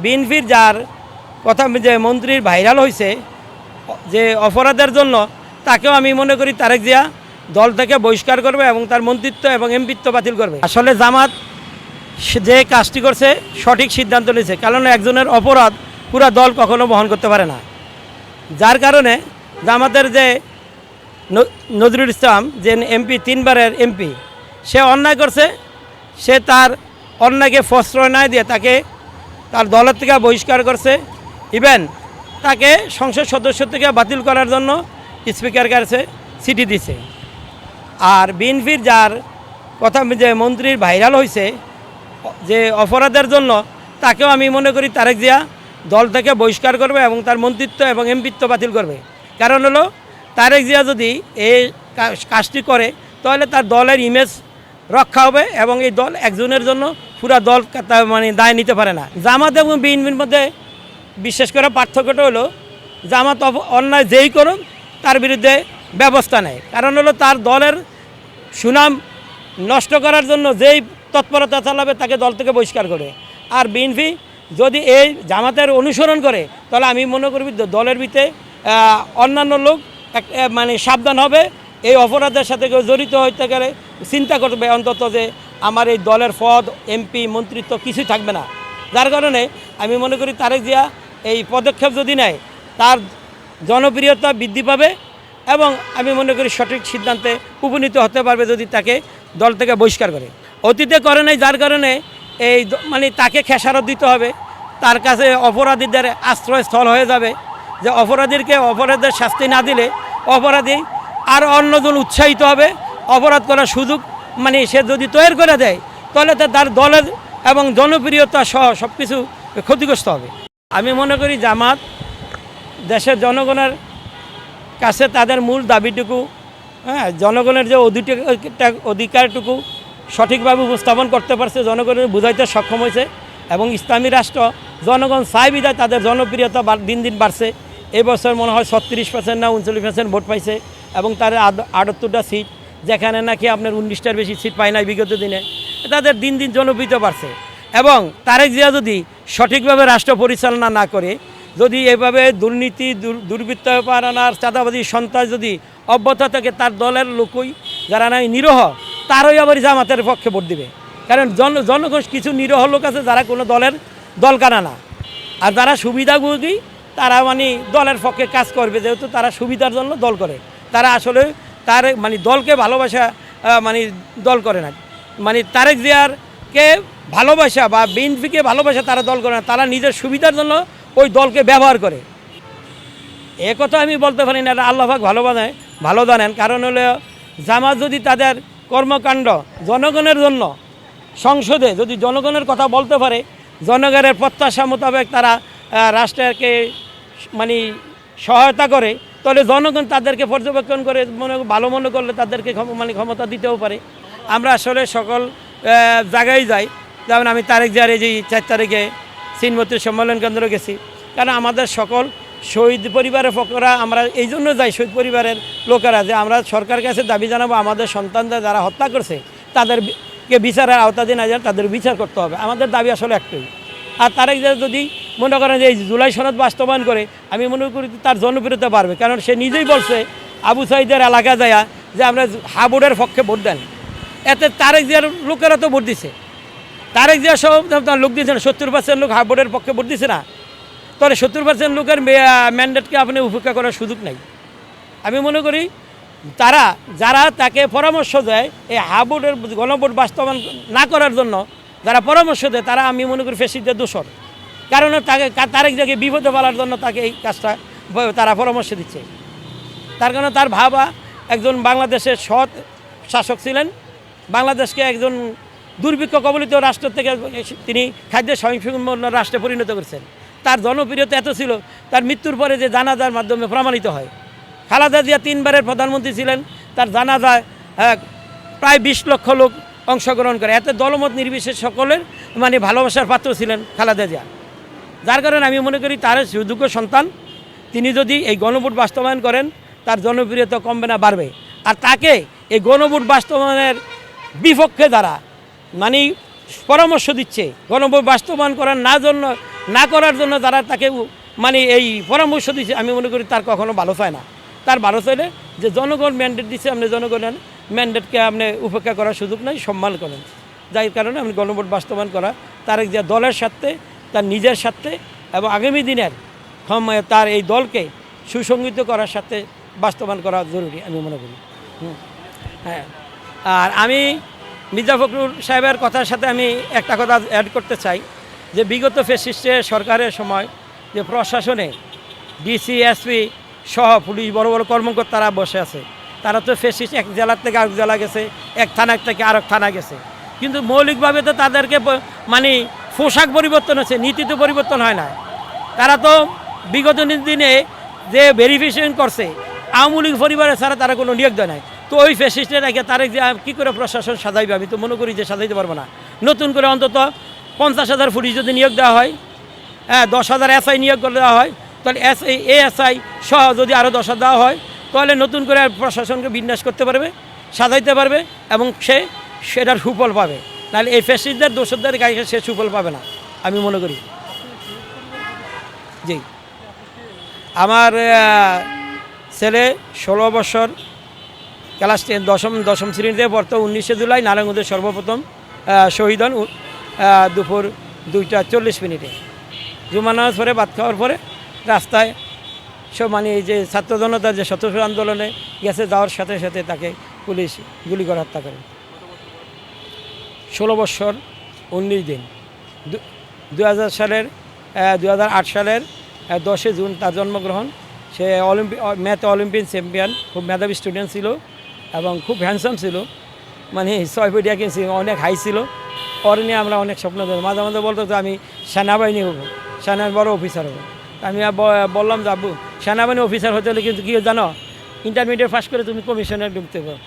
বিএনপির যার কথা যে মন্ত্রীর ভাইরাল হয়েছে যে অপরাধের জন্য তাকেও আমি মনে করি তারেক জিয়া দল থেকে বহিষ্কার করবে এবং তার মন্ত্রিত্ব এবং এমপিত্ব বাতিল করবে। আসলে জামাত যে কাজটি করছে সঠিক সিদ্ধান্ত নিয়েছে, কারণ একজনের অপরাধ পুরা দল কখনো বহন করতে পারে না। যার কারণে জামাতের যে নজরুল ইসলাম যে এমপি, 3 বারের এমপি, সে অন্যায় করছে, সে তার অন্যায়কে প্রশ্রয় না দিয়ে তাকে তার দলের থেকে বহিষ্কার করছে। ইভেন তাকে সংসদ সদস্য থেকে বাতিল করার জন্য স্পিকার কাছে চিঠি দিছে। আর বিএনপির যার কথা যে মন্ত্রীর ভাইরাল হয়েছে যে অপরাধের জন্য তাকেও আমি মনে করি তারেক জিয়া দল থেকে বহিষ্কার করবে এবং তার মন্ত্রিত্ব এবং এমপিত্ব বাতিল করবে। কারণ হলো তারেক জিয়া যদি এই কাজটি করে তাহলে তার দলের ইমেজ রক্ষা হবে এবং এই দল একজনের জন্য পুরা দল মানে দায় নিতে পারে না। জামাত এবং বিএনপির মধ্যে বিশেষ করে পার্থক্যটা হলো জামাত অন্যায় যেই করুন তার বিরুদ্ধে ব্যবস্থা নেয়, কারণ হলো তার দলের সুনাম নষ্ট করার জন্য যেই তৎপরতা চালাবে তাকে দল থেকে বহিষ্কার করে। আর বিএনপি যদি এই জামাতের অনুসরণ করে তাহলে আমি মনে করি দলের ভিতরে অন্যান্য লোক মানে সাবধান হবে, এই অপরাধের সাথে কেউ জড়িত হইতে গেলে চিন্তা করবে অন্তত যে আমার এই দলের পদ, এমপি, মন্ত্রিত্ব কিছুই থাকবে না। যার কারণে আমি মনে করি তারেক জিয়া এই পদক্ষেপ যদি নেয় তার জনপ্রিয়তা বৃদ্ধি পাবে এবং আমি মনে করি সঠিক সিদ্ধান্তে উপনীত হতে পারবে যদি তাকে দল থেকে বহিষ্কার করে। অতীতে করে নাই, যার কারণে এই মানে তাকে খেসারত দিতে হবে, তার কাছে অপরাধীদের আশ্রয়স্থল হয়ে যাবে যে অপরাধের শাস্তি না দিলে অপরাধী আর অন্যজন উৎসাহিত হবে অপরাধ করার সুযোগ মানে সে যদি তৈরি করে দেয় তাহলে তার দলের এবং জনপ্রিয়তা সহ সব কিছু ক্ষতিগ্রস্ত হবে। আমি মনে করি জামাত দেশের জনগণের কাছে তাদের মূল দাবিটুকু, জনগণের যে অধিকারটুকু সঠিকভাবে উপস্থাপন করতে পারছে, জনগণের বুঝাইতে সক্ষম হয়েছে এবং ইসলামী রাষ্ট্র জনগণ চাই বিধায় তাদের জনপ্রিয়তা দিন দিন বাড়ছে। এই বছর মনে হয় 36% না 39% ভোট পাইছে এবং তার 78টা সিট, যেখানে নাকি আপনার 19টার বেশি সিট পায় নাই বিগত দিনে। তাদের দিন দিন জনপ্রিয়তা বাড়ছে এবং তারেক জিয়া যদি সঠিকভাবে রাষ্ট্র পরিচালনা না করে, যদি এভাবে দুর্নীতি, দুর্বৃত্তায়নার, চাঁদাবাজি, সন্ত্রাস যদি অব্যাহত থাকে, তার দলের লোকই যারা নাই নিরহ তারই আবার জামাতের পক্ষে ভোট দিবে। কারণ জনগণ কিছু নিরহ লোক আছে যারা কোনো দল কানা না, আর যারা সুবিধাভোগী তারা মানে দলের পক্ষে কাজ করবে, যেহেতু তারা সুবিধার জন্য দল করে। তারা আসলে তার মানে দলকে ভালোবাসা মানে দল করে না, মানে তারেক জিয়ারকে ভালোবাসা বা বিএনপিকে ভালোবাসা তারা দল করে না, তারা নিজের সুবিধার জন্য ওই দলকে ব্যবহার করে। এ কথা আমি বলতে পারি না, এটা আল্লাহ পাক ভালো জানেন। কারণ হলো জামাত যদি তাদের কর্মকাণ্ড জনগণের জন্য সংসদে যদি জনগণের কথা বলতে পারে, জনগণের প্রত্যাশা মোতাবেক তারা রাষ্ট্রকে মানে সহায়তা করে, তাহলে জনগণ তাদেরকে পর্যবেক্ষণ করে ভালো মনে করলে তাদেরকে মানে ক্ষমতা দিতেও পারে। আমরা আসলে সকল জায়গায় যাই, যেমন আমি তারেক জিয়ার এই যে 4 তারিখে চিনমতির সম্মেলন কেন্দ্র গেছি, কারণ আমাদের সকল শহীদ পরিবারের পক্ষরা আমরা এই জন্য যাই, শহীদ পরিবারের লোকেরা, যে আমরা সরকারের কাছে দাবি জানাবো আমাদের সন্তানদের যারা হত্যা করছে তাদেরকে বিচারের আওতাধীন না যায়, তাদের বিচার করতে হবে। আমাদের দাবি আসলে একটাই। আর তারেক জিয়া যদি মনে করেন যে এই জুলাই সনদ বাস্তবায়ন করে, আমি মনে করি তার জনপ্রিয়তা বাড়বে, কারণ সে নিজেই বলছে আবু সাইদের এলাকা যায় যে আমরা হাবুডের পক্ষে ভোট দেন। এতে তারেক জিয়ার লোকেরা তো ভোট দিছে, তারেক জিয়া সব লোক দিয়েছে না, 70% লোক হাবুডের পক্ষে ভোট দিছে না, তাহলে 70% লোকের ম্যান্ডেটকে আপনি উপেক্ষা করার সুযোগ নাই। আমি মনে করি যারা তাকে পরামর্শ দেয় এই হাবুডের গণভোট বাস্তবায়ন না করার জন্য, যারা পরামর্শ দেয় তারা আমি মনে করি ফ্যাসিস্টদের দোষর। কারণ তারেক জিয়াকে বিপদে ফেলার জন্য তাকে এই কাজটা তারা পরামর্শ দিচ্ছে। তার কারণে তার ভাবা একজন বাংলাদেশের সৎ শাসক ছিলেন, বাংলাদেশকে একজন দুর্ভিক্ষ কবলিত রাষ্ট্র থেকে তিনি খাদ্য স্বয়ংসম্পূর্ণ রাষ্ট্রে পরিণত করেছেন। তার জনপ্রিয়তা এত ছিল, তার মৃত্যুর পরে যে জানাজার মাধ্যমে প্রমাণিত হয়। খালেদা জিয়া 3 বারের প্রধানমন্ত্রী ছিলেন, তার জানাজায় প্রায় 20 লক্ষ লোক অংশগ্রহণ করে। এত দলমত নির্বিশেষে সকলের মানে ভালোবাসার পাত্র ছিলেন খালেদা জিয়া। যার কারণে আমি মনে করি তার সুযোগ্য সন্তান, তিনি যদি এই গণভোট বাস্তবায়ন করেন তার জনপ্রিয়তা কমবে না, বাড়বে। আর তাকে এই গণভোট বাস্তবায়নের বিপক্ষে যারা মানে পরামর্শ দিচ্ছে, গণভোট বাস্তবায়ন করার না করার জন্য যারা তাকে মানে এই পরামর্শ দিচ্ছে, আমি মনে করি তার কখনো ভালো চায় না। তার ভালো চাইলে যে জনগণ ম্যান্ডেট দিচ্ছে, আপনি জনগণের ম্যান্ডেটকে আপনি উপেক্ষা করার সুযোগ নাই, সম্মান করেন। যার কারণে আমি গণভোট বাস্তবায়ন করা তারেক জিয়া দলের স্বার্থে, তার নিজের স্বার্থে এবং আগামী দিনের তার এই দলকে সুসংগঠিত করার সাথে বাস্তবায়ন করা জরুরি আমি মনে করি। হ্যাঁ, আর আমি মির্জা ফখরুল সাহেবের কথার সাথে আমি একটা কথা অ্যাড করতে চাই যে বিগত ফ্যাসিস্টের সরকারের সময় যে প্রশাসনে ডিসি এসপি সহ পুলিশ বড় বড় কর্মকর্তারা বসে আছে, তারা তো ফ্যাসিস্ট এক জেলার থেকে আরেক জেলা গেছে, এক থানা থেকে আরেক থানা গেছে, কিন্তু মৌলিকভাবে তো তাদেরকে মানে পোশাক পরিবর্তন হচ্ছে, নীতি তো পরিবর্তন হয় না। তারা তো বিগত দিনে যে ভেরিফিকেশন করছে আওয়ামী লীগ পরিবারের ছাড়া তারা কোনো নিয়োগ দেয় নাই। তো ওই ফ্যাসিস্টের আগে তারেক যে কী করে প্রশাসন সাজাইবে, আমি তো মনে করি যে সাজাইতে পারবো না। নতুন করে অন্তত 50,000 পুলিশ যদি নিয়োগ দেওয়া হয়, হ্যাঁ 10,000 এসআই নিয়োগ করে দেওয়া হয়, তাহলে এএসআই সহ যদি আরও 10,000 দেওয়া হয়, তাহলে নতুন করে প্রশাসনকে বিন্যাস করতে পারবে, সাজাইতে পারবে এবং সেটার সুফল পাবে। নাহলে এই ফ্যাসিস্টদের দোষদের গায়ে সে সুফল পাবে না আমি মনে করি। জি, আমার ছেলে 16 বছর, ক্লাস 10 দশম শ্রেণীতে পড়তো। 19 জুলাই নারায়ণগঞ্জে সর্বপ্রথম শহীদ হন দুপুর 2:40 জুমা নামাজ পরে ভাত খাওয়ার পরে রাস্তায় সব মানে এই যে ছাত্র জনতার যে সতেরো আন্দোলনে গেছে, যাওয়ার সাথে সাথে তাকে পুলিশ গুলি করে হত্যা করে। 16 বছর 19 দিন। 2008 সালের 10 জুন তার জন্মগ্রহণ। সে ম্যাথ অলিম্পিক চ্যাম্পিয়ন, খুব মেধাবী স্টুডেন্ট ছিল এবং খুব হ্যান্ডসাম ছিল, মানে 6 ফুট 1 ইঞ্চি, অনেক হাই ছিল। ওর নিয়ে আমরা অনেক স্বপ্ন দেখি, মাঝে মাঝে বলতো যে আমি সেনাবাহিনী হবো, সেনার বড় অফিসার হবো। আমি বললাম যে আব্বু, সেনাবাহিনী অফিসার হতে হলে কিন্তু কী জানো, ইন্টারমিডিয়েট পাস করে তুমি কমিশনে ঢুকতে পারো।